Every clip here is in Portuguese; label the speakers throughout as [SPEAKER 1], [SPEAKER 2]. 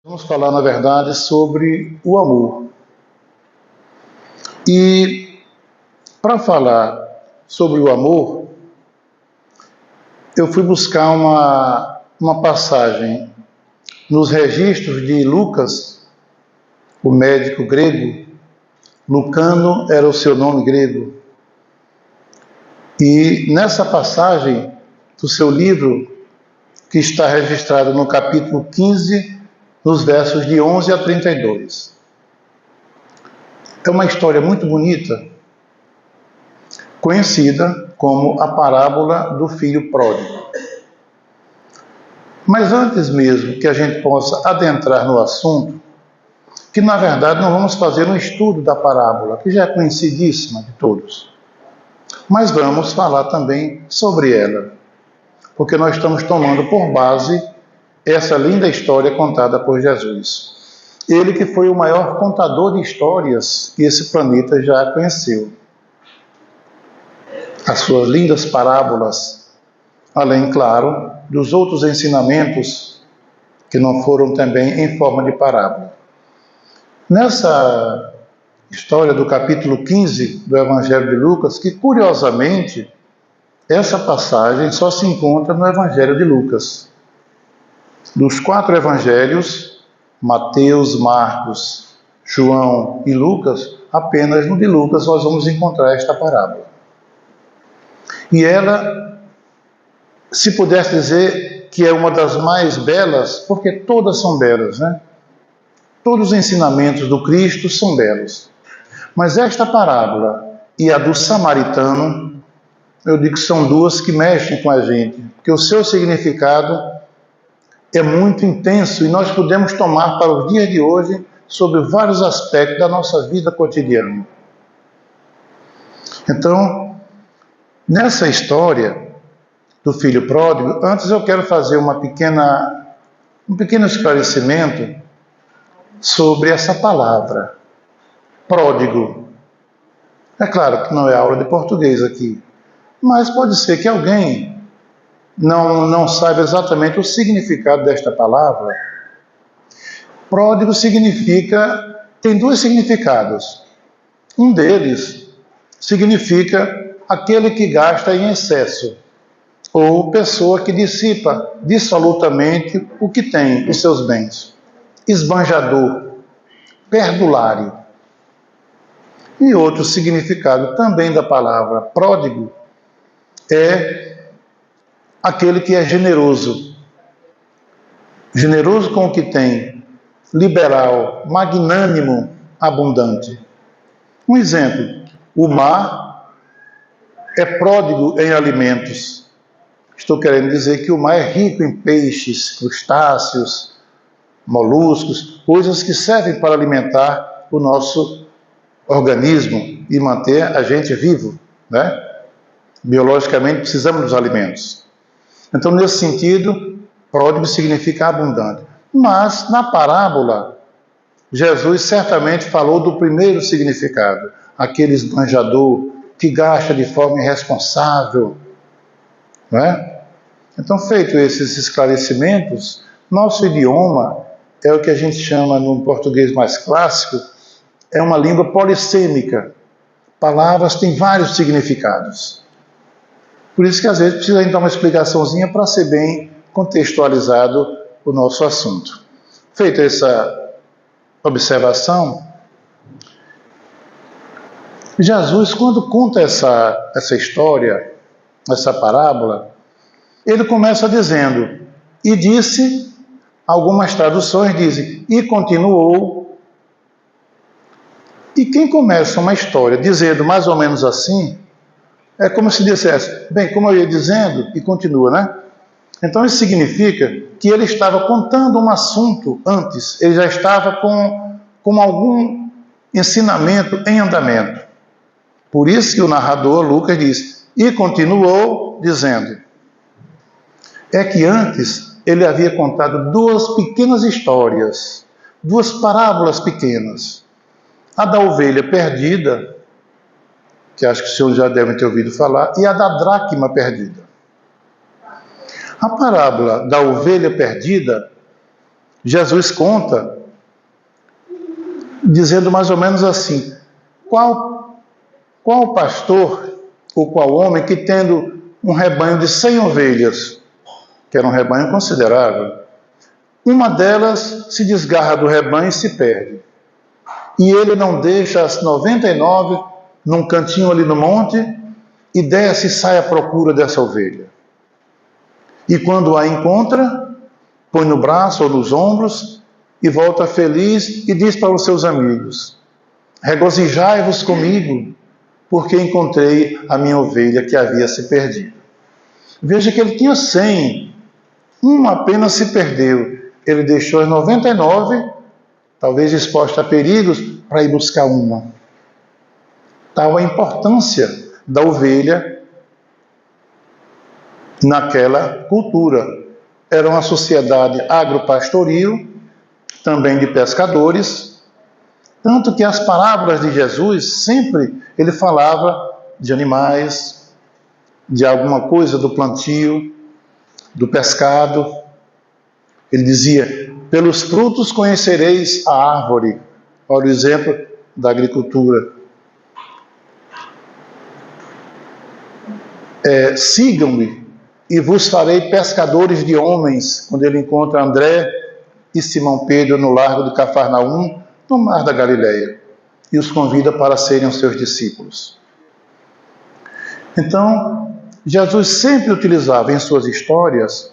[SPEAKER 1] Vamos falar, na verdade, sobre o amor. E para falar sobre o amor, eu fui buscar uma passagem nos registros de Lucas, o médico grego. Lucano era o seu nome grego. E nessa passagem do seu livro, que está registrado no capítulo 15, nos versos de 11 a 32. É uma história muito bonita, conhecida como a parábola do filho pródigo. Mas antes mesmo que a gente possa adentrar no assunto, que na verdade nós vamos fazer um estudo da parábola, que já é conhecidíssima de todos, mas vamos falar também sobre ela, porque nós estamos tomando por base essa linda história contada por Jesus. Ele que foi o maior contador de histórias que esse planeta já conheceu. As suas lindas parábolas, além, claro, dos outros ensinamentos que não foram também em forma de parábola. Nessa história do capítulo 15 do Evangelho de Lucas, que curiosamente essa passagem só se encontra no Evangelho de Lucas. Dos 4 evangelhos, Mateus, Marcos, João e Lucas, apenas no de Lucas nós vamos encontrar esta parábola. E ela, se pudesse dizer que é uma das mais belas, porque todas são belas, né? Todos os ensinamentos do Cristo são belos. Mas esta parábola e a do samaritano, eu digo que são duas que mexem com a gente, porque o seu significado é muito intenso e nós podemos tomar para os dias de hoje sobre vários aspectos da nossa vida cotidiana. Então, nessa história do filho pródigo, antes eu quero fazer um pequeno esclarecimento sobre essa palavra, pródigo. É claro que não é aula de português aqui, mas pode ser que alguém não saiba exatamente o significado desta palavra. Pródigo tem 2 significados. Um deles significa aquele que gasta em excesso, ou pessoa que dissipa dissolutamente o que tem, os seus bens. Esbanjador, perdulário. E outro significado também da palavra pródigo é aquele que é generoso. Generoso com o que tem, liberal, magnânimo, abundante. Um exemplo, o mar é pródigo em alimentos. Estou querendo dizer que o mar é rico em peixes, crustáceos, moluscos, coisas que servem para alimentar o nosso organismo e manter a gente vivo, né? Biologicamente precisamos dos alimentos. Então, nesse sentido, pródigo significa abundante. Mas, na parábola, Jesus certamente falou do primeiro significado, aquele esbanjador que gasta de forma irresponsável, não é? Então, feito esses esclarecimentos, nosso idioma é o que a gente chama, no português mais clássico, é uma língua polissêmica. Palavras têm vários significados. Por isso que às vezes precisa dar uma explicaçãozinha para ser bem contextualizado o nosso assunto. Feita essa observação, Jesus, quando conta essa história, essa parábola, ele começa dizendo, e disse, algumas traduções dizem, e continuou. E quem começa uma história dizendo mais ou menos assim, é como se dissesse, bem, como eu ia dizendo, e continua, né? Então isso significa que ele estava contando um assunto antes, ele já estava com algum ensinamento em andamento. Por isso que o narrador, Lucas, diz, e continuou dizendo, é que antes ele havia contado 2 pequenas histórias, 2 parábolas pequenas. A da ovelha perdida, que acho que os senhores já devem ter ouvido falar, e a da dracma perdida. A parábola da ovelha perdida Jesus conta, dizendo mais ou menos assim: qual pastor ou qual homem que, tendo um rebanho de 100 ovelhas, que era um rebanho considerável, uma delas se desgarra do rebanho e se perde, e ele não deixa as 99 num cantinho ali no monte e desce e sai à procura dessa ovelha. E quando a encontra, põe no braço ou nos ombros e volta feliz e diz para os seus amigos: regozijai-vos comigo, porque encontrei a minha ovelha que havia se perdido. Veja que ele tinha 100, uma apenas se perdeu. Ele deixou as 99, talvez exposta a perigos, para ir buscar uma. Tal a importância da ovelha naquela cultura. Era uma sociedade agropastoril, também de pescadores, tanto que as parábolas de Jesus, sempre ele falava de animais, de alguma coisa do plantio, do pescado. Ele dizia: pelos frutos conhecereis a árvore. Olha o exemplo da agricultura. Sigam-me e vos farei pescadores de homens. Quando ele encontra André e Simão Pedro no largo de Cafarnaum, no mar da Galileia, e os convida para serem os seus discípulos. Então, Jesus sempre utilizava em suas histórias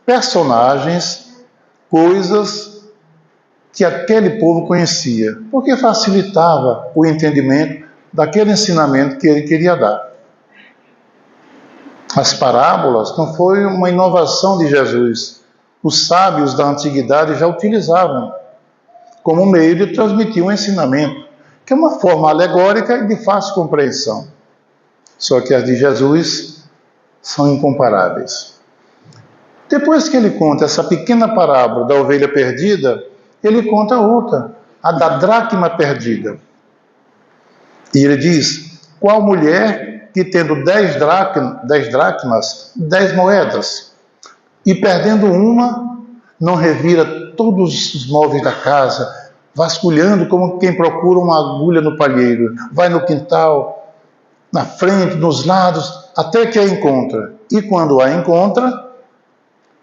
[SPEAKER 1] personagens, coisas que aquele povo conhecia, porque facilitava o entendimento daquele ensinamento que ele queria dar. As parábolas não foi uma inovação de Jesus. Os sábios da antiguidade já utilizavam como meio de transmitir um ensinamento, que é uma forma alegórica e de fácil compreensão. Só que as de Jesus são incomparáveis. Depois que ele conta essa pequena parábola da ovelha perdida, ele conta outra, a da dracma perdida. E ele diz: qual mulher que tendo 10 dracmas, 10 moedas, e perdendo uma, não revira todos os móveis da casa, vasculhando como quem procura uma agulha no palheiro, vai no quintal, na frente, nos lados, até que a encontra. E quando a encontra,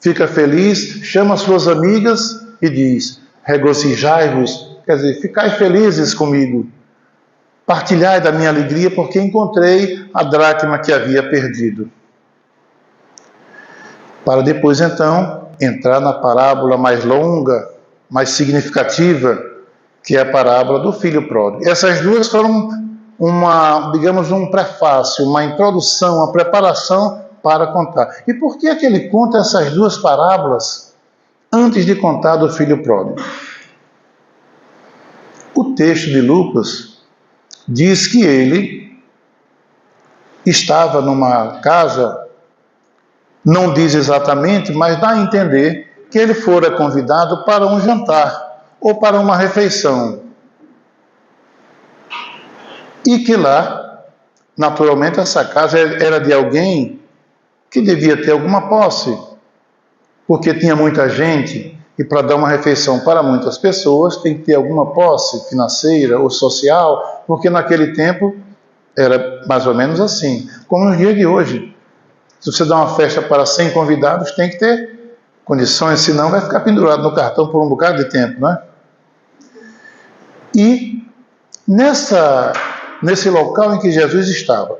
[SPEAKER 1] fica feliz, chama suas amigas e diz: regozijai-vos, quer dizer, ficai felizes comigo, partilhai da minha alegria, porque encontrei a dracma que havia perdido. Para depois, então, entrar na parábola mais longa, mais significativa, que é a parábola do filho pródigo. Essas duas foram digamos, um prefácio, uma introdução, uma preparação para contar. E por que é que ele conta essas duas parábolas antes de contar do filho pródigo? O texto de Lucas diz que ele estava numa casa, não diz exatamente, mas dá a entender que ele fora convidado para um jantar ou para uma refeição. E que lá, naturalmente, essa casa era de alguém que devia ter alguma posse, porque tinha muita gente, e para dar uma refeição para muitas pessoas tem que ter alguma posse financeira ou social, porque naquele tempo era mais ou menos assim, como no dia de hoje. Se você dá uma festa para 100 convidados, tem que ter condições, senão vai ficar pendurado no cartão por um bocado de tempo, não é? E nesse local em que Jesus estava,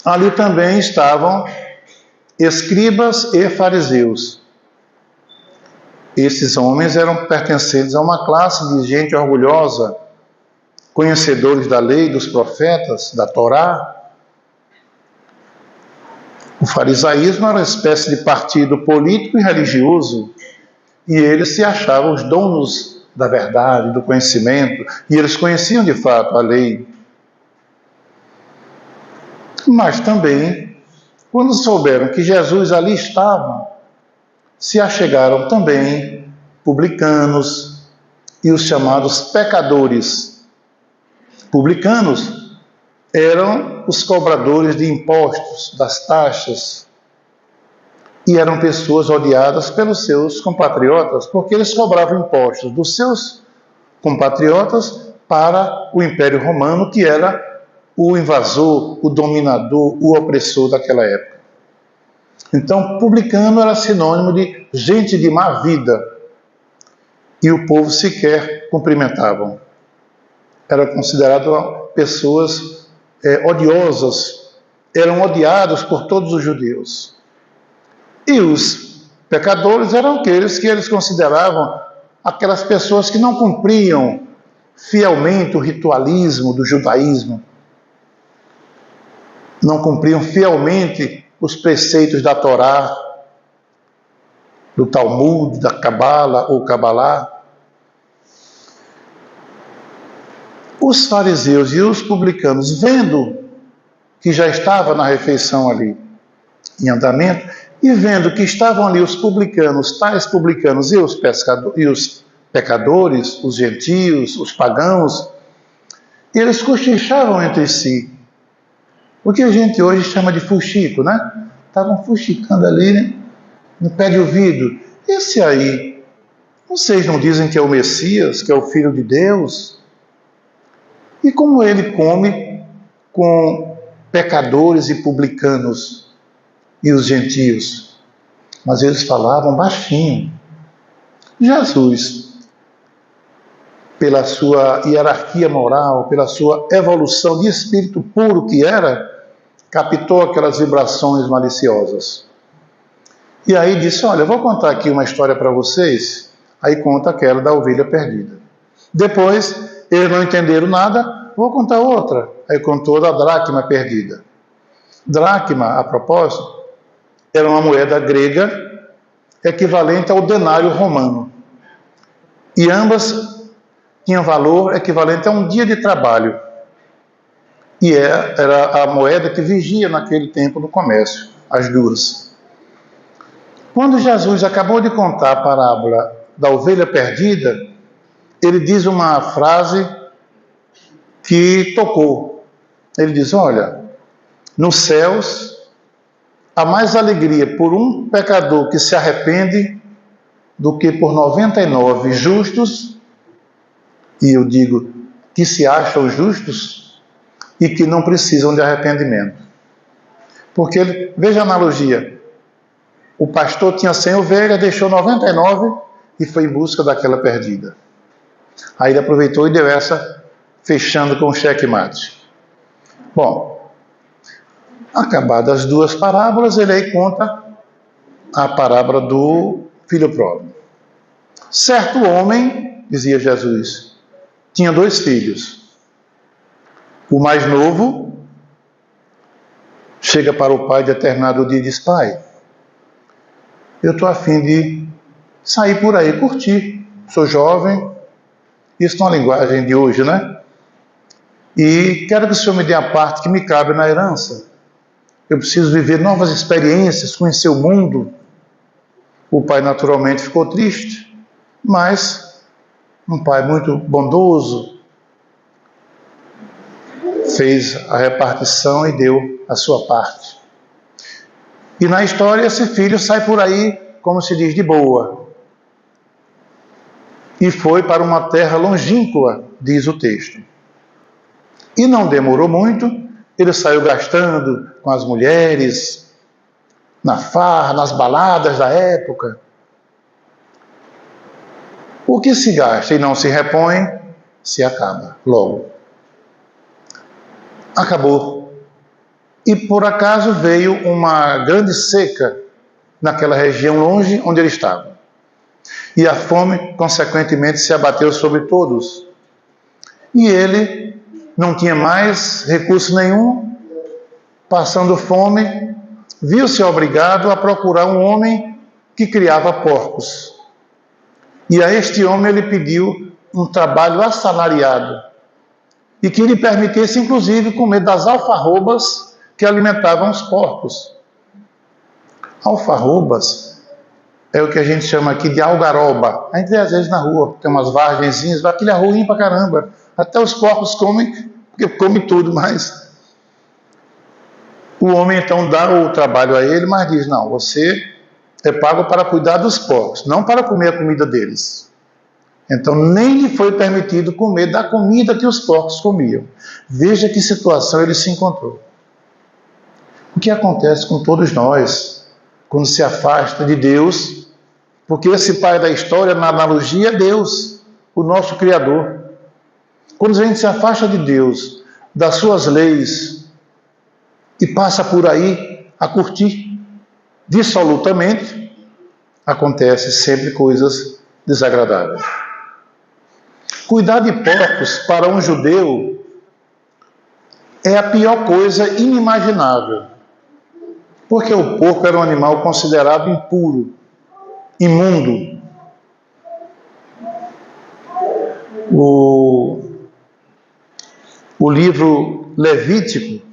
[SPEAKER 1] ali também estavam escribas e fariseus. Esses homens eram pertencentes a uma classe de gente orgulhosa, conhecedores da lei, dos profetas, da Torá. O farisaísmo era uma espécie de partido político e religioso, e eles se achavam os donos da verdade, do conhecimento, e eles conheciam de fato a lei. Mas também, quando souberam que Jesus ali estava, se achegaram também publicanos e os chamados pecadores. Publicanos eram os cobradores de impostos, das taxas. E eram pessoas odiadas pelos seus compatriotas, porque eles cobravam impostos dos seus compatriotas para o Império Romano, que era o invasor, o dominador, o opressor daquela época. Então, publicano era sinônimo de gente de má vida, e o povo sequer cumprimentavam. Eram consideradas pessoas odiosas, eram odiados por todos os judeus. E os pecadores eram aqueles que eles consideravam aquelas pessoas que não cumpriam fielmente o ritualismo do judaísmo, não cumpriam fielmente os preceitos da Torá, do Talmud, da Cabala ou Cabalá. Os fariseus e os publicanos, vendo que já estava na refeição ali em andamento, e vendo que estavam ali os publicanos, tais publicanos e os pecadores, os gentios, os pagãos, eles cochichavam entre si. O que a gente hoje chama de fuxico, né? Estavam fuxicando ali, né? No pé de ouvido. Esse aí, vocês não dizem que é o Messias, que é o Filho de Deus? E como ele come com pecadores e publicanos e os gentios? Mas eles falavam baixinho. Jesus, pela sua hierarquia moral, pela sua evolução de espírito puro que era, captou aquelas vibrações maliciosas. E aí disse, olha, eu vou contar aqui uma história para vocês. Aí conta aquela da ovelha perdida. Depois, eles não entenderam nada, vou contar outra. Aí contou da dracma perdida. Dracma, a propósito, era uma moeda grega equivalente ao denário romano. E ambas tinham valor equivalente a um dia de trabalho. E era a moeda que vigia naquele tempo no comércio, as duas. Quando Jesus acabou de contar a parábola da ovelha perdida, ele diz uma frase que tocou. Ele diz, olha, nos céus há mais alegria por um pecador que se arrepende do que por 99 justos, e eu digo que se acham justos e que não precisam de arrependimento. Porque, veja a analogia, o pastor tinha 100 ovelhas, deixou 99 e foi em busca daquela perdida. Aí ele aproveitou e deu essa, fechando com o checkmate. Bom, acabadas as duas parábolas, ele aí conta a parábola do filho pródigo. Certo homem, dizia Jesus, tinha 2 filhos. O mais novo chega para o pai determinado dia e diz, pai, eu estou a fim de sair por aí, curtir. Sou jovem, isso não é uma linguagem de hoje, né? E quero que o Senhor me dê a parte que me cabe na herança. Eu preciso viver novas experiências, conhecer o mundo. O pai naturalmente ficou triste, mas um pai muito bondoso fez a repartição e deu a sua parte. E na história esse filho sai por aí, como se diz, de boa. E foi para uma terra longínqua, diz o texto. E não demorou muito, ele saiu gastando com as mulheres, na farra, nas baladas da época. O que se gasta e não se repõe, se acaba logo. Acabou. E por acaso veio uma grande seca naquela região longe onde ele estava. E a fome, consequentemente, se abateu sobre todos. E ele não tinha mais recurso nenhum, passando fome, viu-se obrigado a procurar um homem que criava porcos. E a este homem ele pediu um trabalho assalariado e que lhe permitisse, inclusive, comer das alfarrobas que alimentavam os porcos. Alfarrobas é o que a gente chama aqui de algaroba. A gente vê às vezes na rua, tem umas vargenzinhas, aquele é ruim pra caramba. Até os porcos comem, porque come tudo, mas o homem então dá o trabalho a ele, mas diz, não, você é pago para cuidar dos porcos, não para comer a comida deles. Então nem lhe foi permitido comer da comida que os porcos comiam. Veja que situação ele se encontrou. O que acontece com todos nós quando se afasta de Deus? Porque esse pai da história, na analogia, é Deus, o nosso Criador. Quando a gente se afasta de Deus, das suas leis, e passa por aí a curtir dissolutamente, acontece sempre coisas desagradáveis. Cuidar de porcos para um judeu é a pior coisa inimaginável, porque o porco era um animal considerado impuro, imundo. O livro Levítico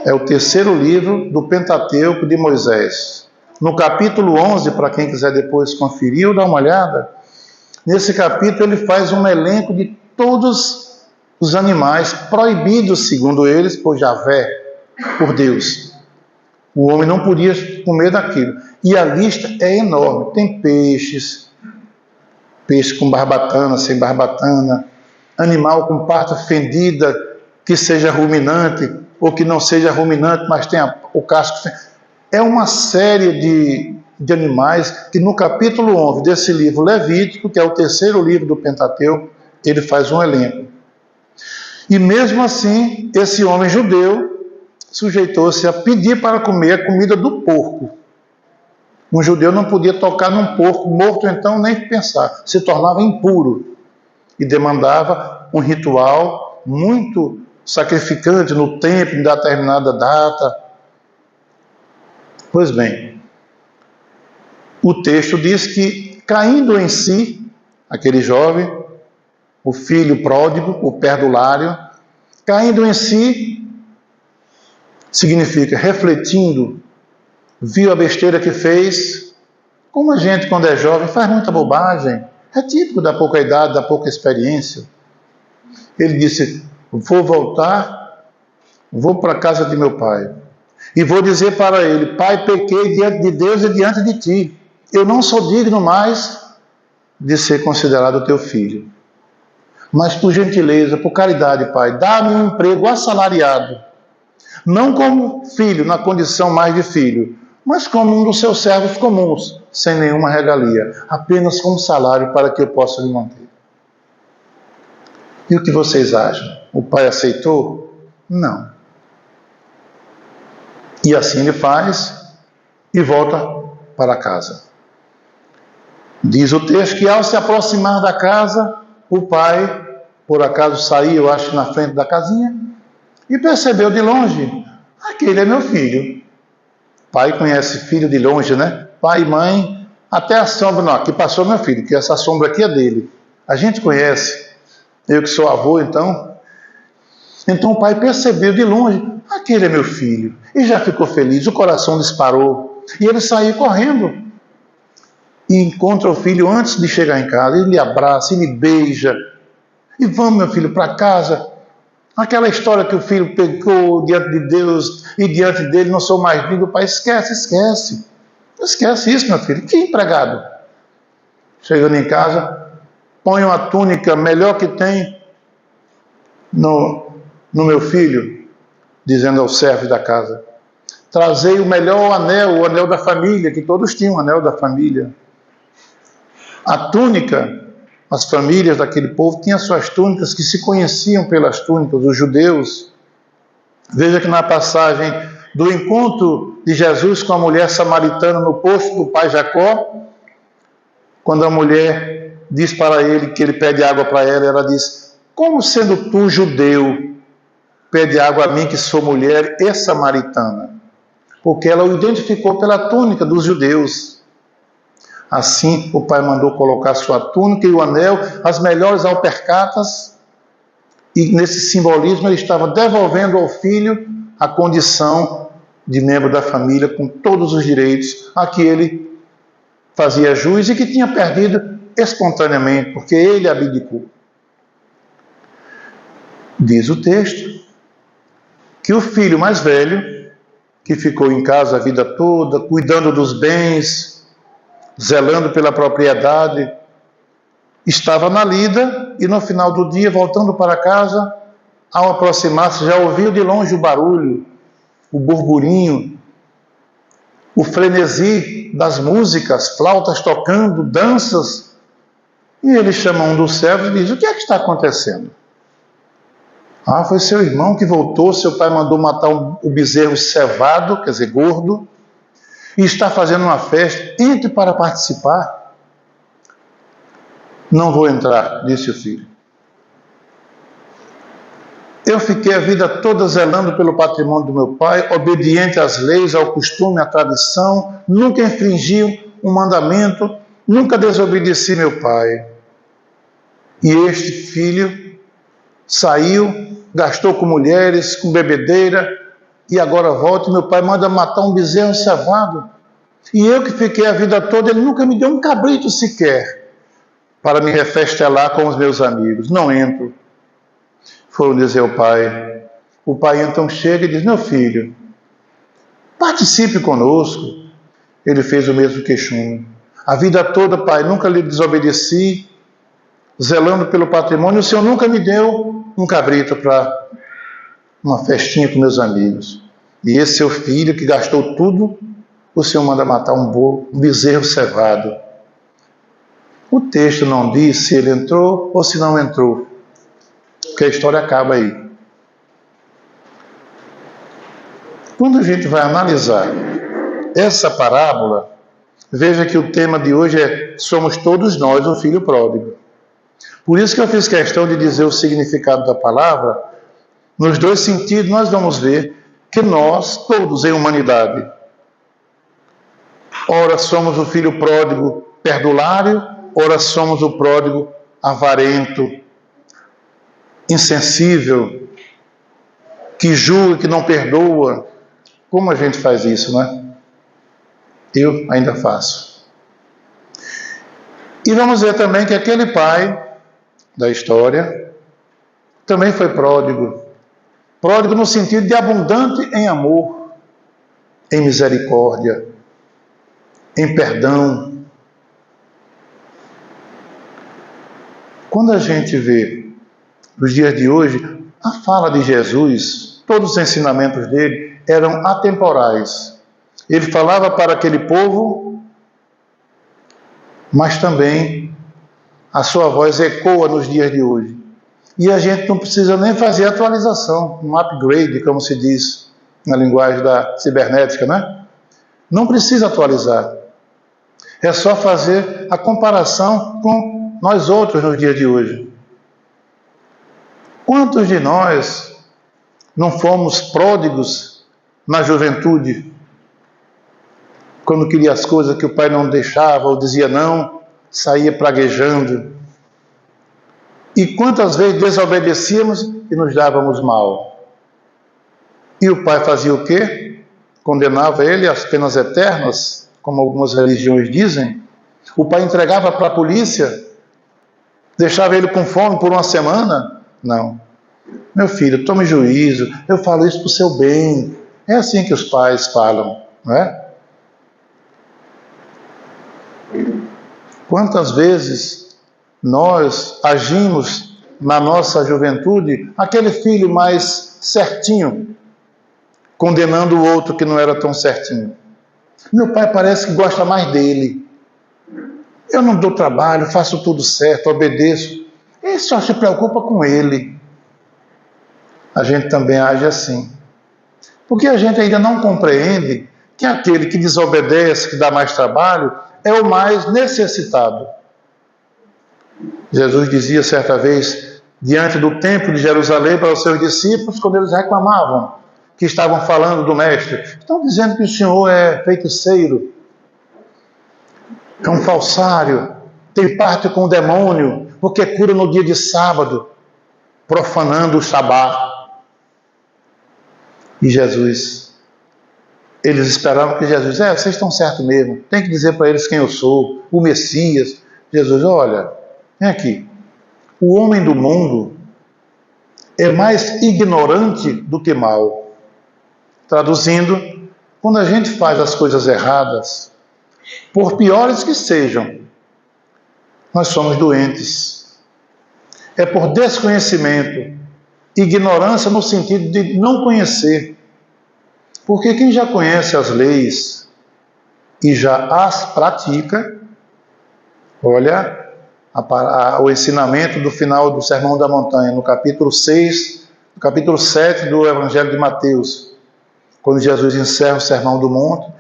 [SPEAKER 1] é o terceiro livro do Pentateuco de Moisés. No capítulo 11, para quem quiser depois conferir ou dar uma olhada, nesse capítulo ele faz um elenco de todos os animais proibidos, segundo eles, por Javé, por Deus. O homem não podia comer daquilo. E a lista é enorme. Tem peixes com barbatana, sem barbatana, animal com pata fendida, que seja ruminante, ou que não seja ruminante, mas tenha o casco. É uma série de animais que no capítulo 11 desse livro Levítico, que é o terceiro livro do Pentateuco, ele faz um elenco. E mesmo assim, esse homem judeu sujeitou-se a pedir para comer a comida do porco. Um judeu não podia tocar num porco morto, então nem pensar, se tornava impuro e demandava um ritual muito sacrificante no templo, em determinada data. Pois bem, o texto diz que, caindo em si, aquele jovem, o filho pródigo, o perdulário, caindo em si, significa refletindo, viu a besteira que fez. Como a gente, quando é jovem, faz muita bobagem, é típico da pouca idade, da pouca experiência. Ele disse: vou voltar, vou para a casa de meu pai, e vou dizer para ele: pai, pequei diante de Deus e diante de ti, eu não sou digno mais de ser considerado teu filho, mas por gentileza, por caridade, pai, dá-me um emprego assalariado, não como filho, na condição mais de filho, mas como um dos seus servos comuns, sem nenhuma regalia, apenas com um salário para que eu possa me manter. E o que vocês acham? O pai aceitou? Não. E assim ele faz e volta para casa. Diz o texto que ao se aproximar da casa, o pai, por acaso, saiu, eu acho, na frente da casinha e percebeu de longe: aquele é meu filho. Pai conhece filho de longe, né? Pai e mãe, até a sombra, não, aqui passou meu filho, que essa sombra aqui é dele. A gente conhece. Eu que sou avô, então. Então o pai percebeu de longe: aquele é meu filho. E já ficou feliz, o coração disparou. E ele saiu correndo. E encontra o filho antes de chegar em casa. Ele abraça, ele beija. E vamos, meu filho, para casa. Aquela história que o filho pecou diante de Deus e diante dele não sou mais digno. O pai: esquece. Esquece isso, meu filho. Que empregado. Chegando em casa, põe uma túnica melhor que tem no meu filho, dizendo aos servos da casa: trazei o melhor anel, o anel da família, que todos tinham o anel da família. A túnica, as famílias daquele povo tinham suas túnicas que se conheciam pelas túnicas, os judeus. Veja que na passagem do encontro de Jesus com a mulher samaritana no poço do pai Jacó, quando a mulher diz para ele que ele pede água para ela, ela diz: como sendo tu judeu, pede água a mim que sou mulher e samaritana? Porque ela o identificou pela túnica dos judeus. Assim, o pai mandou colocar sua túnica e o anel, as melhores alpercatas, e nesse simbolismo ele estava devolvendo ao filho a condição de membro da família, com todos os direitos a que ele fazia jus e que tinha perdido espontaneamente, porque ele abdicou. Diz o texto que o filho mais velho, que ficou em casa a vida toda, cuidando dos bens, zelando pela propriedade, estava na lida e no final do dia, voltando para casa, ao aproximar-se, já ouviu de longe o barulho, o burburinho, o frenesi das músicas, flautas tocando, danças. E ele chama um dos servos e diz: o que é que está acontecendo? Ah, foi seu irmão que voltou, seu pai mandou matar o bezerro cevado, quer dizer, gordo, e está fazendo uma festa, entre para participar. Não vou entrar, disse o filho. Eu fiquei a vida toda zelando pelo patrimônio do meu pai, obediente às leis, ao costume, à tradição, nunca infringi um mandamento, nunca desobedeci meu pai. E este filho saiu, gastou com mulheres, com bebedeira, e agora volta e meu pai manda matar um bezerro cevado. E eu que fiquei a vida toda, ele nunca me deu um cabrito sequer para me refestelar com os meus amigos. Não entro. Foram dizer ao pai. O pai então chega e diz: meu filho, participe conosco. Ele fez o mesmo queixume. A vida toda, pai, nunca lhe desobedeci, zelando pelo patrimônio, o senhor nunca me deu um cabrito para uma festinha com meus amigos. E esse seu filho que gastou tudo, o senhor manda matar um bezerro cevado. O texto não diz se ele entrou ou se não entrou, porque a história acaba aí. Quando a gente vai analisar essa parábola, veja que o tema de hoje é: somos todos nós o filho pródigo. Por isso que eu fiz questão de dizer o significado da palavra. Nos dois sentidos, nós vamos ver que nós, todos em humanidade, ora somos o filho pródigo perdulário, ora somos o pródigo avarento, insensível, que julga, que não perdoa. Como a gente faz isso, né? Eu ainda faço. E vamos ver também que aquele pai da história também foi pródigo. Pródigo no sentido de abundante em amor, em misericórdia, em perdão. Quando a gente vê nos dias de hoje, a fala de Jesus, todos os ensinamentos dele eram atemporais. Ele falava para aquele povo, mas também a sua voz ecoa nos dias de hoje. E a gente não precisa nem fazer atualização, um upgrade, como se diz na linguagem da cibernética, né? Não precisa atualizar. É só fazer a comparação com nós outros nos dias de hoje. Quantos de nós não fomos pródigos na juventude? Quando queria as coisas que o pai não deixava ou dizia não, saía praguejando. E quantas vezes desobedecíamos e nos dávamos mal? E o pai fazia o quê? Condenava ele às penas eternas, como algumas religiões dizem. O pai entregava para a polícia, deixava ele com fome por uma semana? Não. Meu filho, tome juízo, eu falo isso para o seu bem. É assim que os pais falam, não é? Quantas vezes nós agimos na nossa juventude, aquele filho mais certinho, condenando o outro que não era tão certinho. Meu pai parece que gosta mais dele. Eu não dou trabalho, faço tudo certo, obedeço. Ele só se preocupa com ele. A gente também age assim. Porque a gente ainda não compreende que aquele que desobedece, que dá mais trabalho, é o mais necessitado. Jesus dizia certa vez, diante do templo de Jerusalém, para os seus discípulos, quando eles reclamavam que estavam falando do mestre: estão dizendo que o Senhor é feiticeiro, é um falsário, tem parte com o demônio, porque cura no dia de sábado, profanando o sabá. E Jesus, eles esperavam que Jesus, vocês estão certos mesmo, tem que dizer para eles quem eu sou, o Messias. Jesus, olha, vem aqui, o homem do mundo é mais ignorante do que mau. Traduzindo, quando a gente faz as coisas erradas, por piores que sejam, nós somos doentes. É por desconhecimento, ignorância no sentido de não conhecer. Porque quem já conhece as leis e já as pratica, olha o ensinamento do final do Sermão da Montanha, no capítulo 6, no capítulo 7 do Evangelho de Mateus, quando Jesus encerra o Sermão do Monte,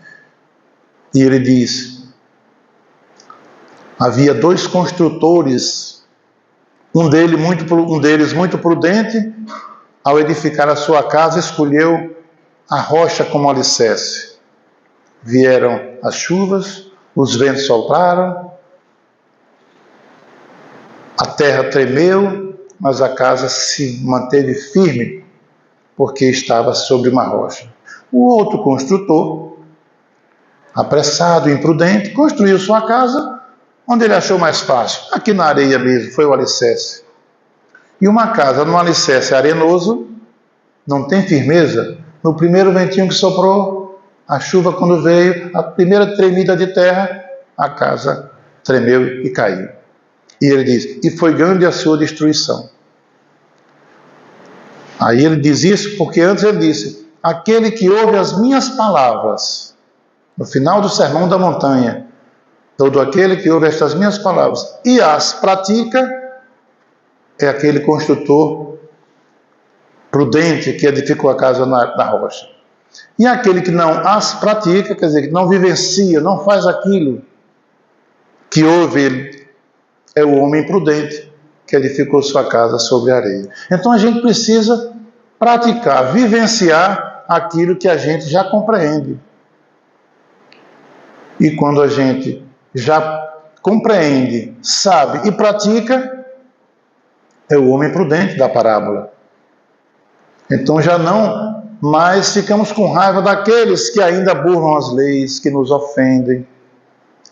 [SPEAKER 1] e ele diz: havia 2 construtores, um deles muito prudente, ao edificar a sua casa, escolheu a rocha como alicerce. Vieram as chuvas, os ventos sopraram, a terra tremeu, mas a casa se manteve firme, porque estava sobre uma rocha. O outro construtor, apressado, imprudente, construiu sua casa onde ele achou mais fácil. Aqui na areia mesmo, foi o alicerce. E uma casa no alicerce arenoso não tem firmeza. No primeiro ventinho que soprou, a chuva quando veio, a primeira tremida de terra, a casa tremeu e caiu. E ele diz: e foi grande a sua destruição. Aí ele diz isso porque antes ele disse: aquele que ouve as minhas palavras, no final do Sermão da Montanha, todo aquele que ouve estas minhas palavras e as pratica, é aquele construtor prudente que edificou a casa na rocha. E aquele que não as pratica, quer dizer, que não vivencia, não faz aquilo que ouve ele, é o homem prudente que edificou sua casa sobre a areia. Então a gente precisa praticar, vivenciar aquilo que a gente já compreende. E quando a gente já compreende, sabe e pratica, é o homem prudente da parábola. Então já não mais ficamos com raiva daqueles que ainda burlam as leis, que nos ofendem.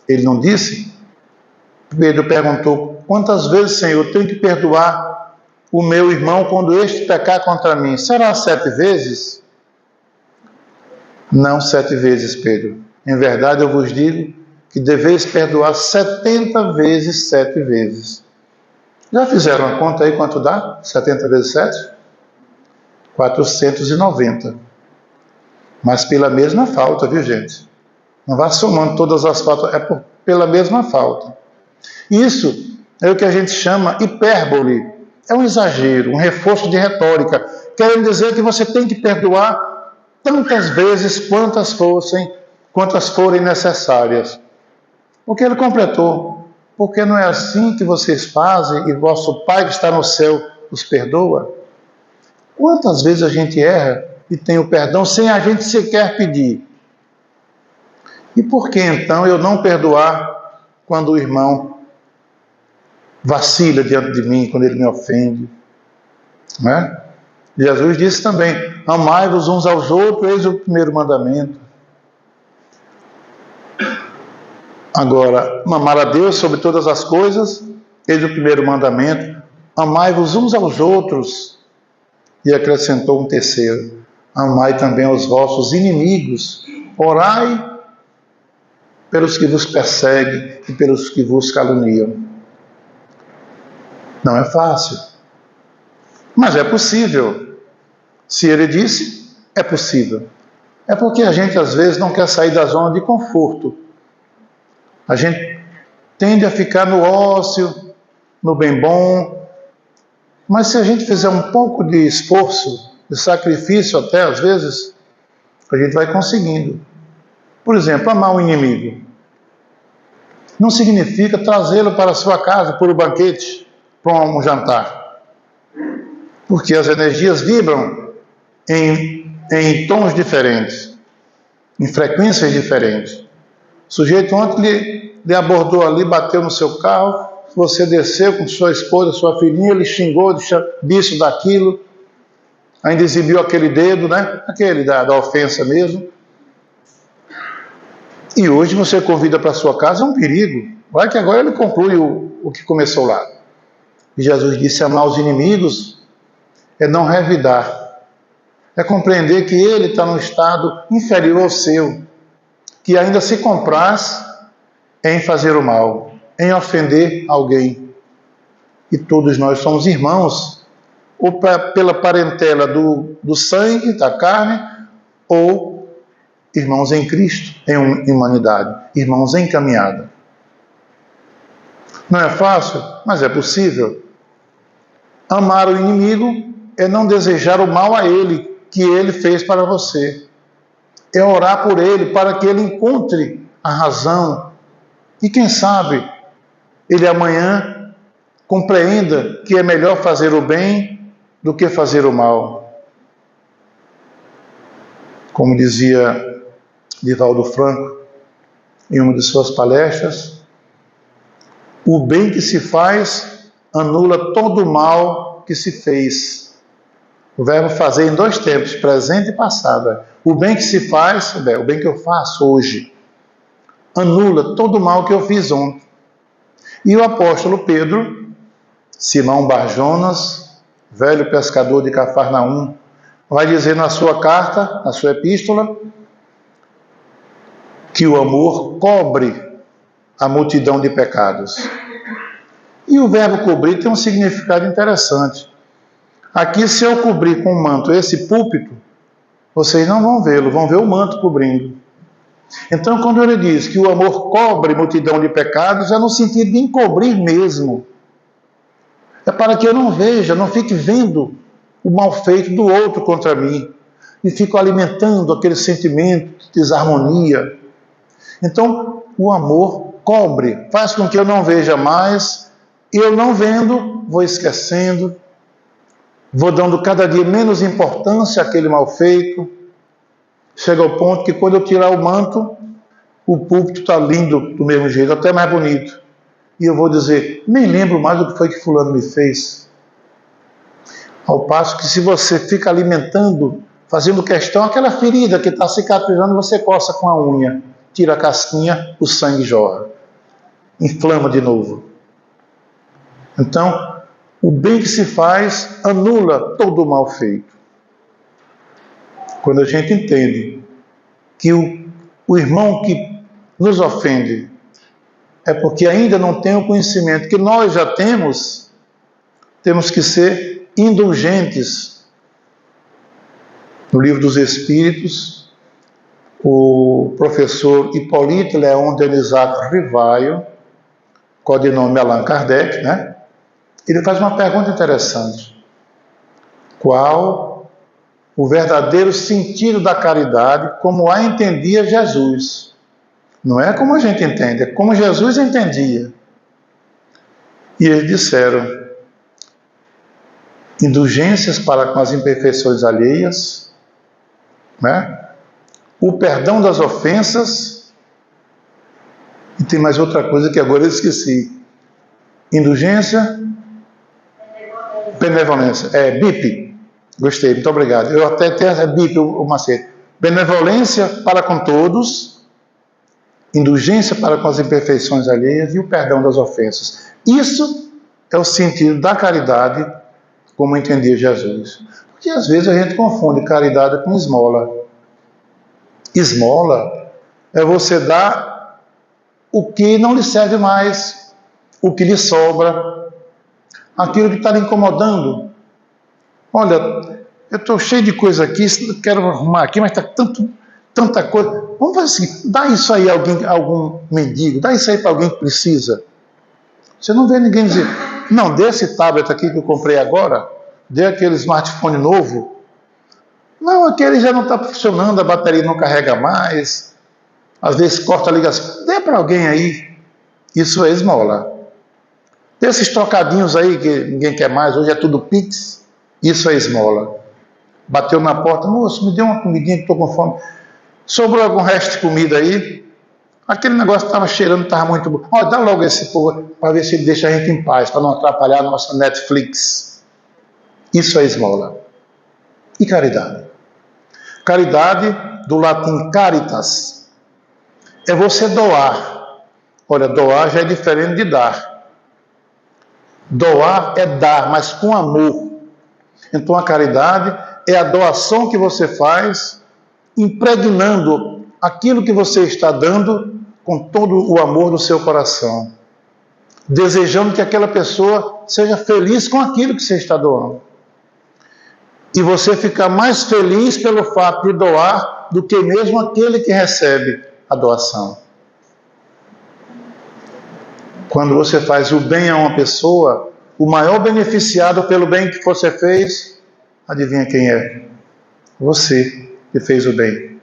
[SPEAKER 1] Ele não disse? Pedro perguntou: quantas vezes, Senhor, tenho que perdoar o meu irmão quando este pecar contra mim? Será 7 vezes? Não 7 vezes, Pedro. Em verdade eu vos digo que deveis perdoar 70 vezes 7 vezes. Já fizeram a conta aí quanto dá? 70 vezes 7? 490. Mas pela mesma falta, viu, gente? Não vá somando todas as faltas, é pela mesma falta. Isso é o que a gente chama hipérbole. É um exagero, um reforço de retórica, querendo dizer que você tem que perdoar tantas vezes quantas forem necessárias. Porque ele completou: porque não é assim que vocês fazem e vosso Pai que está no céu os perdoa? Quantas vezes a gente erra e tem o perdão sem a gente sequer pedir? E por que então eu não perdoar quando o irmão vacila diante de mim, quando ele me ofende? Não é? Jesus disse também: amai-vos uns aos outros, eis o primeiro mandamento. Agora, amar a Deus sobre todas as coisas, eis o primeiro mandamento. Amai-vos uns aos outros. E acrescentou um terceiro: amai também aos vossos inimigos. Orai pelos que vos perseguem e pelos que vos caluniam. Não é fácil, mas é possível. Se ele disse, é possível. É porque a gente às vezes não quer sair da zona de conforto. A gente tende a ficar no ócio, no bem bom. Mas se a gente fizer um pouco de esforço, de sacrifício até às vezes, a gente vai conseguindo. Por exemplo, amar um inimigo não significa trazê-lo para a sua casa por um banquete, para um jantar. Porque as energias vibram em tons diferentes, em frequências diferentes. O sujeito ontem lhe abordou ali, bateu no seu carro, você desceu com sua esposa, sua filhinha, ele xingou, disso, daquilo, ainda exibiu aquele dedo, né? Aquele da ofensa mesmo. E hoje você convida para sua casa, é um perigo. Vai que agora ele conclui o que começou lá. E Jesus disse: amar os inimigos é não revidar, É compreender que ele está num estado inferior ao seu, que ainda se compraz em fazer o mal, em ofender alguém. E todos nós somos irmãos, ou pela parentela do sangue, da carne, ou irmãos em Cristo, em humanidade, irmãos em caminhada. Não é fácil, mas é possível. Amar o inimigo é não desejar o mal a ele, que ele fez para você. É orar por ele, para que ele encontre a razão. E quem sabe, ele amanhã compreenda que é melhor fazer o bem do que fazer o mal. Como dizia Divaldo Franco em uma de suas palestras, o bem que se faz anula todo o mal que se fez. O verbo fazer em dois tempos, presente e passado. O bem que se faz, o bem que eu faço hoje, anula todo o mal que eu fiz ontem. E o apóstolo Pedro, Simão Barjonas, velho pescador de Cafarnaum, vai dizer na sua carta, na sua epístola, que o amor cobre a multidão de pecados. E o verbo cobrir tem um significado interessante. Aqui, se eu cobrir com o manto esse púlpito, vocês não vão vê-lo, vão ver o manto cobrindo. Então, quando ele diz que o amor cobre multidão de pecados, é no sentido de encobrir mesmo. É para que eu não veja, não fique vendo o mal feito do outro contra mim, e fico alimentando aquele sentimento de desarmonia. Então, o amor cobre, faz com que eu não veja mais, e eu não vendo, vou esquecendo, vou dando cada dia menos importância àquele mal feito. Chega ao ponto que quando eu tirar o manto, o púlpito está lindo do mesmo jeito, até mais bonito. E eu vou dizer, nem lembro mais do que foi que fulano me fez. Ao passo que se você fica alimentando, fazendo questão, aquela ferida que está cicatrizando, você coça com a unha, tira a casquinha, o sangue jorra. Inflama de novo. Então, o bem que se faz anula todo o mal feito. Quando a gente entende que o irmão que nos ofende é porque ainda não tem o conhecimento que nós já temos, temos que ser indulgentes. No Livro dos Espíritos, o professor Hipólito Leon Denisard Rivaio, codinome Allan Kardec, né? Ele faz uma pergunta interessante. Qual o verdadeiro sentido da caridade como a entendia Jesus? Não é como a gente entende, é como Jesus entendia. E eles disseram: indulgências para com as imperfeições alheias, né? O perdão das ofensas, e tem mais outra coisa que agora eu esqueci. Indulgência, benevolência. BIP. Gostei, muito obrigado. Eu até tenho BIP, o macete. Benevolência para com todos, indulgência para com as imperfeições alheias e o perdão das ofensas. Isso é o sentido da caridade, como entendia Jesus. Porque às vezes a gente confunde caridade com esmola. Esmola é você dar o que não lhe serve mais, o que lhe sobra, aquilo que está lhe incomodando. Olha, eu estou cheio de coisa aqui, quero arrumar aqui, mas está tanta coisa. Vamos fazer assim, dá isso aí a algum mendigo, dá isso aí para alguém que precisa. Você não vê ninguém dizer, não, dê esse tablet aqui que eu comprei agora, dê aquele smartphone novo. Não, aquele já não está funcionando, a bateria não carrega mais, às vezes corta a ligação. Dê para alguém aí. Isso é esmola. Desses trocadinhos aí que ninguém quer mais, hoje é tudo Pix, isso é esmola. Bateu na porta, moço, me dê uma comidinha que estou com fome. Sobrou algum resto de comida aí? Aquele negócio estava cheirando, estava muito bom. Olha, dá logo esse povo para ver se ele deixa a gente em paz, para não atrapalhar a nossa Netflix. Isso é esmola. E caridade? Caridade, do latim caritas, é você doar. Olha, doar já é diferente de dar. Doar é dar, mas com amor. Então a caridade é a doação que você faz, impregnando aquilo que você está dando com todo o amor do seu coração, desejando que aquela pessoa seja feliz com aquilo que você está doando. E você fica mais feliz pelo fato de doar do que mesmo aquele que recebe a doação. Quando você faz o bem a uma pessoa, o maior beneficiado pelo bem que você fez, adivinha quem é? Você que fez o bem.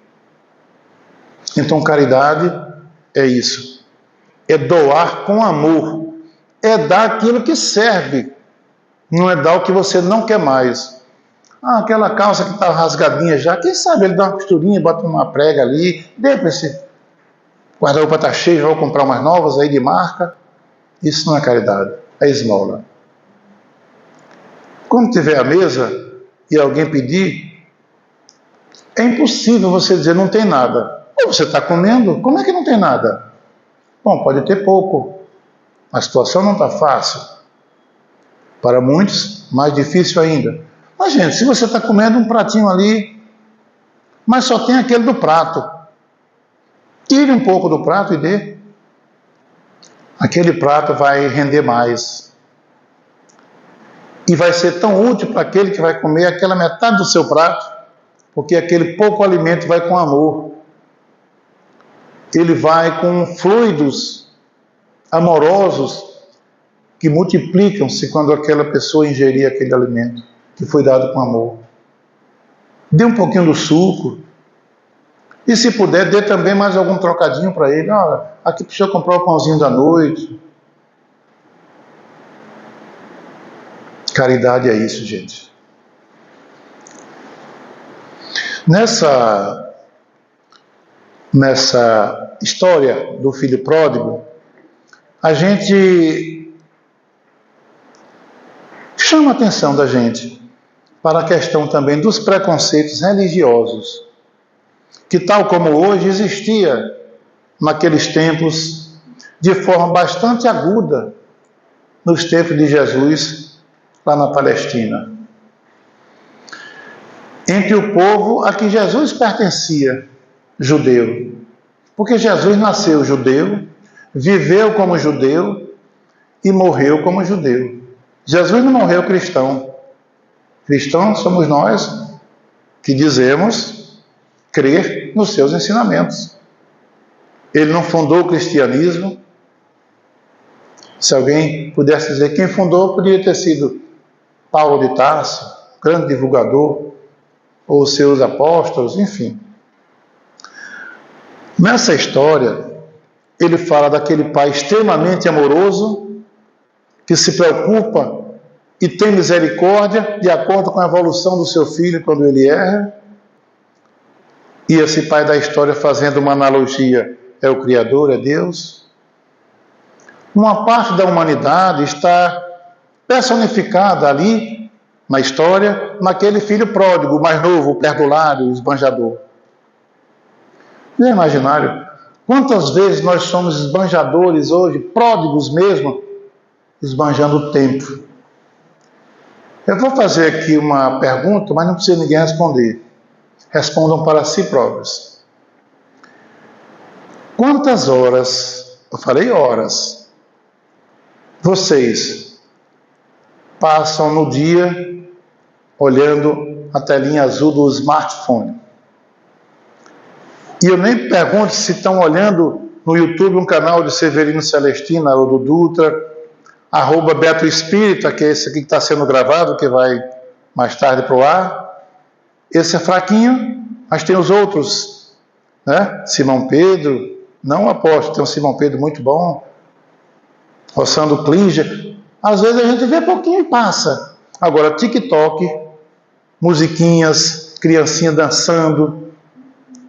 [SPEAKER 1] Então, caridade é isso. É doar com amor. É dar aquilo que serve. Não é dar o que você não quer mais. Ah, aquela calça que está rasgadinha já, quem sabe ele dá uma costurinha, bota uma prega ali, dê para esse guarda-roupa está cheio, já vou comprar umas novas aí de marca. Isso não é caridade, é esmola. Quando tiver a mesa e alguém pedir, é impossível você dizer não tem nada. Ou você está comendo, como é que não tem nada? Bom, pode ter pouco, a situação não está fácil. Para muitos, mais difícil ainda. Mas, gente, se você está comendo um pratinho ali, mas só tem aquele do prato, tire um pouco do prato e dê. Aquele prato vai render mais. E vai ser tão útil para aquele que vai comer aquela metade do seu prato, porque aquele pouco alimento vai com amor. Ele vai com fluidos amorosos que multiplicam-se quando aquela pessoa ingerir aquele alimento que foi dado com amor. Dê um pouquinho do suco. E se puder, dê também mais algum trocadinho para ele. Olha, aqui para o senhor comprar o pãozinho da noite. Caridade é isso, gente. Nessa história do filho pródigo, a gente chama a atenção da gente para a questão também dos preconceitos religiosos, que tal como hoje existia naqueles tempos de forma bastante aguda nos tempos de Jesus lá na Palestina. Entre o povo a que Jesus pertencia, judeu. Porque Jesus nasceu judeu, viveu como judeu e morreu como judeu. Jesus não morreu cristão. Cristãos somos nós que dizemos crer nos seus ensinamentos. Ele não fundou o cristianismo. Se alguém pudesse dizer quem fundou, poderia ter sido Paulo de Tarso, grande divulgador, ou seus apóstolos, enfim. Nessa história, ele fala daquele pai extremamente amoroso, que se preocupa e tem misericórdia de acordo com a evolução do seu filho quando ele erra. E esse pai da história, fazendo uma analogia, é o Criador, é Deus. Uma parte da humanidade está personificada ali, na história, naquele filho pródigo, mais novo, o perdulário, o esbanjador. Não é imaginário? Quantas vezes nós somos esbanjadores hoje, pródigos mesmo, esbanjando o tempo. Eu vou fazer aqui uma pergunta, mas não precisa ninguém responder. Respondam para si próprios. Quantas horas, eu falei horas, vocês passam no dia olhando a telinha azul do smartphone? E eu nem pergunto se estão olhando no YouTube um canal de Severino Celestino, Haroldo Dutra, @Beto Espírita, que é esse aqui que está sendo gravado, que vai mais tarde para o ar. Esse é fraquinho, mas tem os outros, né? Simão Pedro, não aposto, tem um Simão Pedro muito bom, Roçando Klinger. Às vezes a gente vê pouquinho e passa. Agora, TikTok, musiquinhas, criancinha dançando,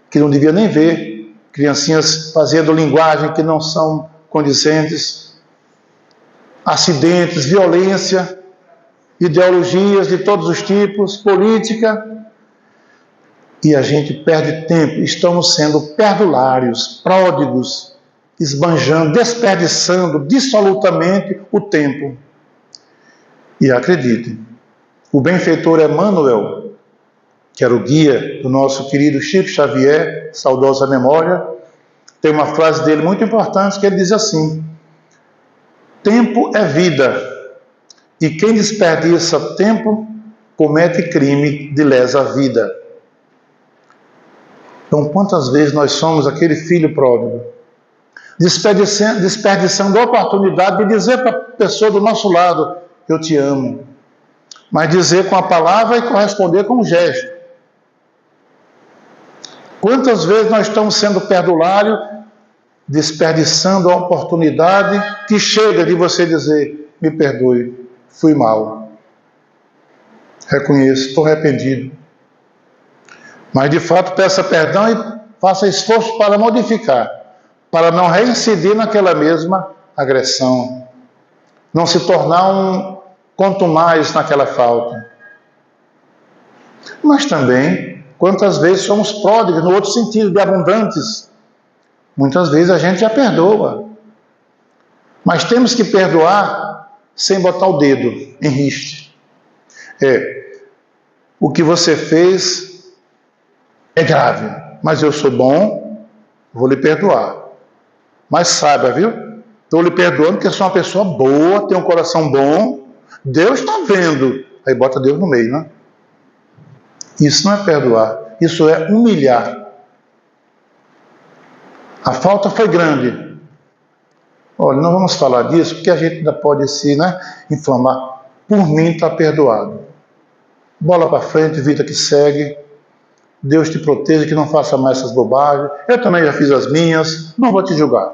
[SPEAKER 1] que não devia nem ver, criancinhas fazendo linguagem que não são condizentes, acidentes, violência, ideologias de todos os tipos, política, e a gente perde tempo. Estamos sendo perdulários, pródigos, esbanjando, desperdiçando dissolutamente o tempo. E acredite, o benfeitor Emmanuel, que era o guia do nosso querido Chico Xavier, saudosa memória, tem uma frase dele muito importante que ele diz assim: tempo é vida, e quem desperdiça tempo comete crime de lesa vida. Então, quantas vezes nós somos aquele filho pródigo, desperdiçando a oportunidade de dizer para a pessoa do nosso lado: eu te amo, mas dizer com a palavra e corresponder com um gesto. Quantas vezes nós estamos sendo perdulário, desperdiçando a oportunidade que chega de você dizer: me perdoe, fui mal, reconheço, estou arrependido. Mas de fato peça perdão e faça esforço para modificar, para não reincidir naquela mesma agressão, não se tornar um contumaz naquela falta. Mas também, quantas vezes somos pródigos, no outro sentido, de abundantes. Muitas vezes a gente já perdoa, mas temos que perdoar sem botar o dedo em riste. O que você fez é grave, mas eu sou bom, vou lhe perdoar. Mas saiba, viu? Estou lhe perdoando porque sou uma pessoa boa, tenho um coração bom, Deus está vendo. Aí bota Deus no meio, né? Isso não é perdoar, isso é humilhar. A falta foi grande. Olha, não vamos falar disso, porque a gente ainda pode se inflamar. Por mim está perdoado. Bola para frente, vida que segue. Deus te proteja, que não faça mais essas bobagens. Eu também já fiz as minhas, não vou te julgar.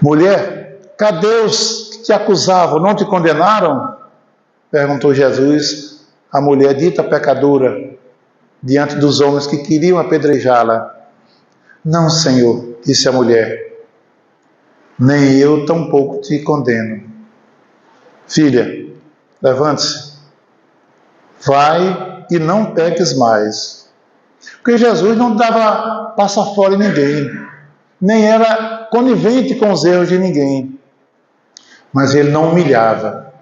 [SPEAKER 1] Mulher, cadê os que te acusavam? Não te condenaram? Perguntou Jesus à mulher dita pecadora, diante dos homens que queriam apedrejá-la. Não, Senhor, disse a mulher, nem eu tampouco te condeno. Filha, levante-se, vai e não peques mais. Porque Jesus não dava passa fora em ninguém, nem era conivente com os erros de ninguém, mas ele não humilhava.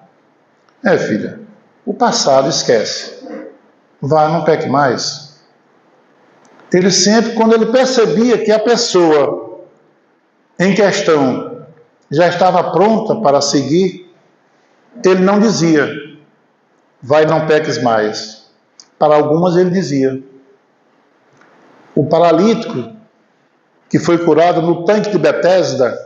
[SPEAKER 1] Filha, o passado esquece, vai, não peque mais. Ele sempre, quando ele percebia que a pessoa em questão já estava pronta para seguir, ele não dizia, vai, não peques mais. Para algumas ele dizia. O paralítico que foi curado no tanque de Betesda,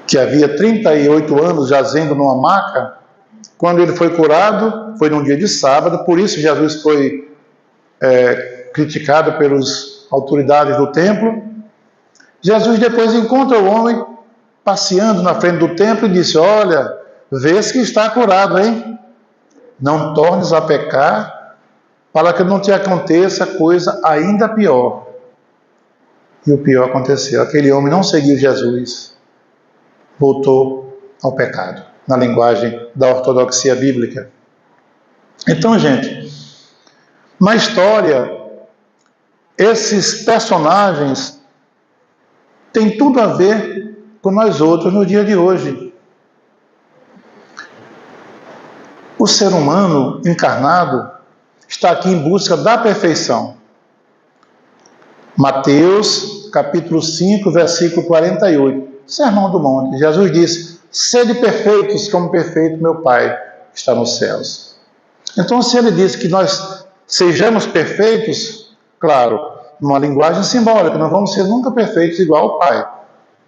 [SPEAKER 1] que havia 38 anos jazendo numa maca, quando ele foi curado, foi num dia de sábado, por isso Jesus foi criticado pelas autoridades do templo. Jesus depois encontra o homem passeando na frente do templo e disse: olha, vês que está curado, hein? Não tornes a pecar, para que não te aconteça coisa ainda pior. E o pior aconteceu. Aquele homem não seguiu Jesus, voltou ao pecado, na linguagem da ortodoxia bíblica. Então, gente, na história, esses personagens têm tudo a ver com nós outros no dia de hoje. O ser humano encarnado está aqui em busca da perfeição. Mateus, capítulo 5, versículo 48, Sermão do Monte. Jesus disse: sede perfeitos como perfeito meu Pai que está nos céus. Então, se ele diz que nós sejamos perfeitos, claro, numa linguagem simbólica, não vamos ser nunca perfeitos igual ao Pai,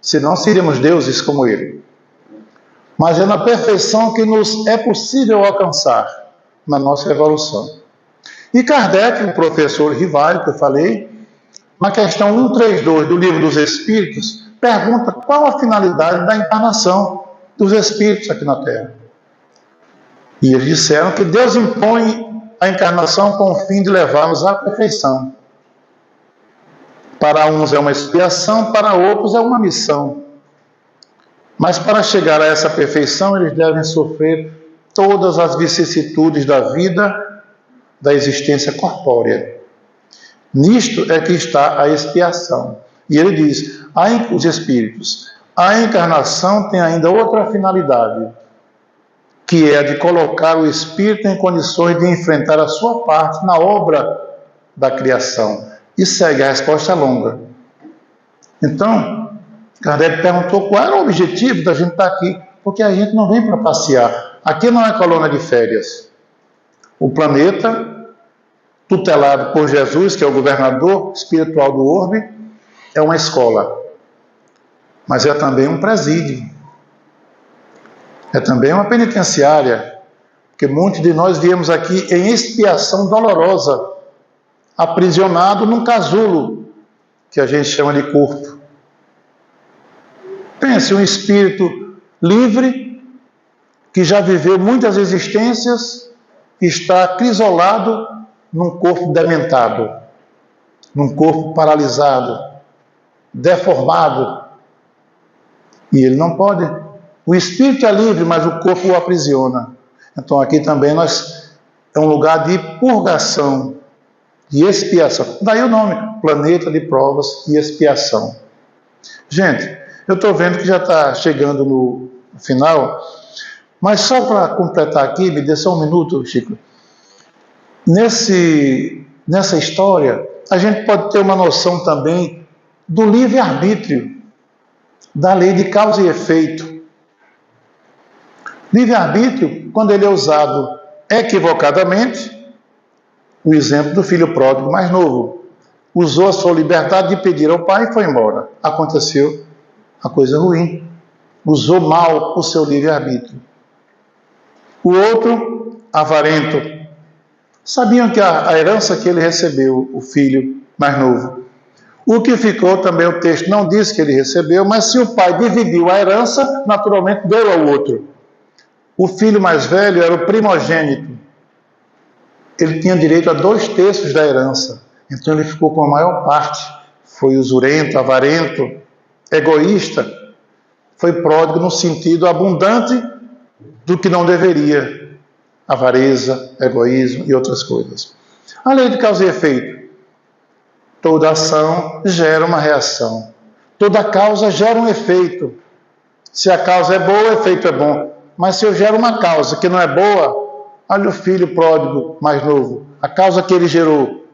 [SPEAKER 1] senão seríamos deuses como ele. Mas é na perfeição que nos é possível alcançar na nossa evolução. E Kardec, o professor Rivalho, que eu falei, na questão 132 do Livro dos Espíritos, pergunta qual a finalidade da encarnação dos espíritos aqui na Terra. E eles disseram que Deus impõe a encarnação com o fim de levá-los à perfeição. Para uns é uma expiação, para outros é uma missão. Mas para chegar a essa perfeição, eles devem sofrer todas as vicissitudes da vida, da existência corpórea. Nisto é que está a expiação. E ele diz, os espíritos, a encarnação tem ainda outra finalidade, que é a de colocar o espírito em condições de enfrentar a sua parte na obra da criação. E segue, a resposta é longa. Então, Kardec perguntou qual era o objetivo da gente estar aqui, porque a gente não vem para passear. Aqui não é colônia de férias. O planeta, tutelado por Jesus, que é o governador espiritual do orbe, é uma escola, mas é também um presídio, é também uma penitenciária, porque muitos de nós viemos aqui em expiação dolorosa, aprisionado num casulo, que a gente chama de corpo. Pense, um espírito livre, que já viveu muitas existências, está acrisolado num corpo dementado, num corpo paralisado, deformado. E ele não pode. O espírito é livre, mas o corpo o aprisiona. Então aqui também é um lugar de purgação, de expiação. Daí o nome, planeta de provas e expiação. Gente, eu estou vendo que já está chegando no final, mas só para completar aqui, me dê só um minuto, Chico. Nessa história, a gente pode ter uma noção também do livre-arbítrio, da lei de causa e efeito. Livre-arbítrio, quando ele é usado equivocadamente, o exemplo do filho pródigo mais novo, usou a sua liberdade de pedir ao pai e foi embora. Aconteceu a coisa ruim. Usou mal o seu livre-arbítrio. O outro, avarento. Sabiam que a herança que ele recebeu, o filho mais novo, o que ficou também, o texto não diz que ele recebeu, mas se o pai dividiu a herança, naturalmente deu ao outro. O filho mais velho era o primogênito. Ele tinha direito a 2/3 da herança. Então ele ficou com a maior parte. Foi usurento, avarento, egoísta. Foi pródigo no sentido abundante do que não deveria. Avareza, egoísmo e outras coisas. A lei de causa e efeito. Toda ação gera uma reação. Toda causa gera um efeito. Se a causa é boa, o efeito é bom. Mas se eu gero uma causa que não é boa, olha o filho pródigo mais novo. A causa que ele gerou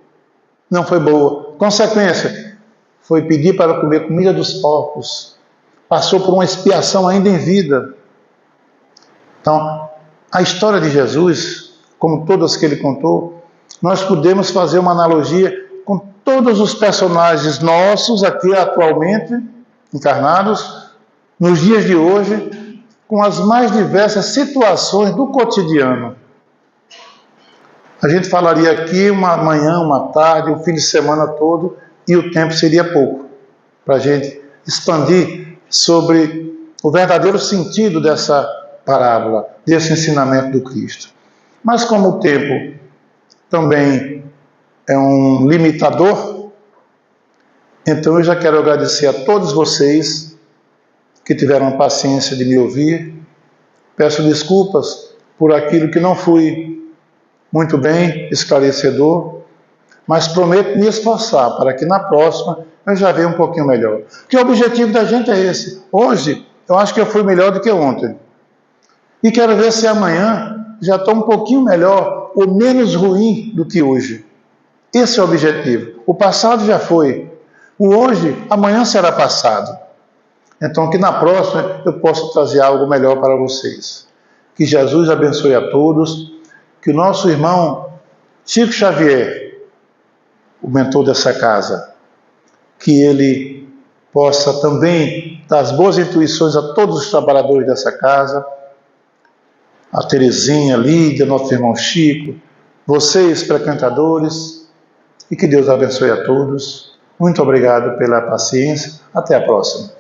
[SPEAKER 1] não foi boa. Consequência, foi pedir para comer comida dos porcos. Passou por uma expiação ainda em vida. Então, a história de Jesus, como todas que ele contou, nós podemos fazer uma analogia com todos os personagens nossos aqui atualmente, encarnados, nos dias de hoje, com as mais diversas situações do cotidiano. A gente falaria aqui uma manhã, uma tarde, um fim de semana todo, e o tempo seria pouco para a gente expandir sobre o verdadeiro sentido dessa parábola, desse ensinamento do Cristo. Mas como o tempo também é um limitador, então eu já quero agradecer a todos vocês que tiveram a paciência de me ouvir. Peço desculpas por aquilo que não fui muito bem esclarecedor, mas prometo me esforçar para que na próxima eu já venha um pouquinho melhor. Porque o objetivo da gente é esse. Hoje, eu acho que eu fui melhor do que ontem. E quero ver se amanhã já estou um pouquinho melhor ou menos ruim do que hoje. Esse é o objetivo. O passado já foi. O hoje, amanhã será passado. Então, que na próxima eu possa trazer algo melhor para vocês. Que Jesus abençoe a todos. Que o nosso irmão Chico Xavier, o mentor dessa casa, que ele possa também dar as boas intuições a todos os trabalhadores dessa casa, a Terezinha, a Lídia, nosso irmão Chico, vocês, frequentadores, e que Deus abençoe a todos. Muito obrigado pela paciência. Até a próxima.